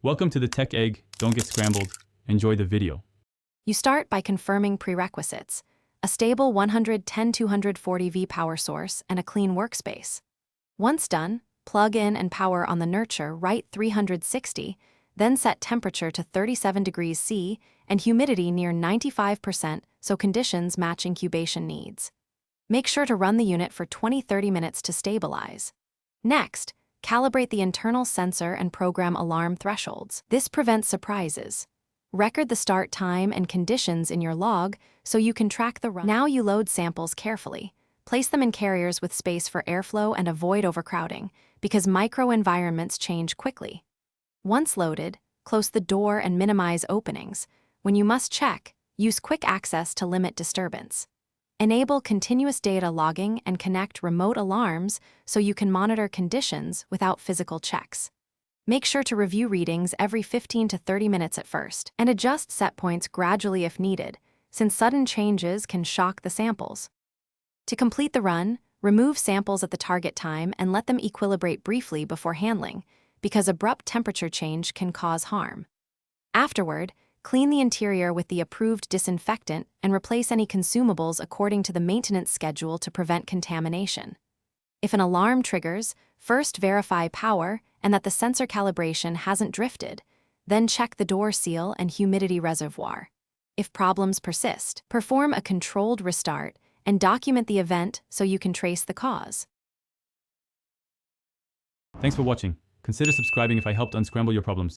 Welcome to the Tech Egg. Don't get scrambled. Enjoy the video. You start by confirming prerequisites: a stable 110-240V power source and a clean workspace. Once done, plug in and power on the nurture right 360, then set temperature to 37 degrees C and humidity near 95% so conditions match incubation needs. Make sure to run the unit for 20-30 minutes to stabilize. Next, calibrate the internal sensor and program alarm thresholds. This prevents surprises. Record the start time and conditions in your log so you can track the run. Now you load samples carefully. Place them in carriers with space for airflow and avoid overcrowding, because microenvironments change quickly. Once loaded, close the door and minimize openings. When you must check, use quick access to limit disturbance. Enable continuous data logging and connect remote alarms so you can monitor conditions without physical checks. Make sure to review readings every 15 to 30 minutes at first, and adjust set points gradually if needed, since sudden changes can shock the samples. To complete the run, remove samples at the target time and let them equilibrate briefly before handling, because abrupt temperature change can cause harm. Afterward, clean the interior with the approved disinfectant and replace any consumables according to the maintenance schedule to prevent contamination. If an alarm triggers, first verify power and that the sensor calibration hasn't drifted, then check the door seal and humidity reservoir. If problems persist, perform a controlled restart and document the event so you can trace the cause. Thanks for watching. Consider subscribing if I helped unscramble your problems.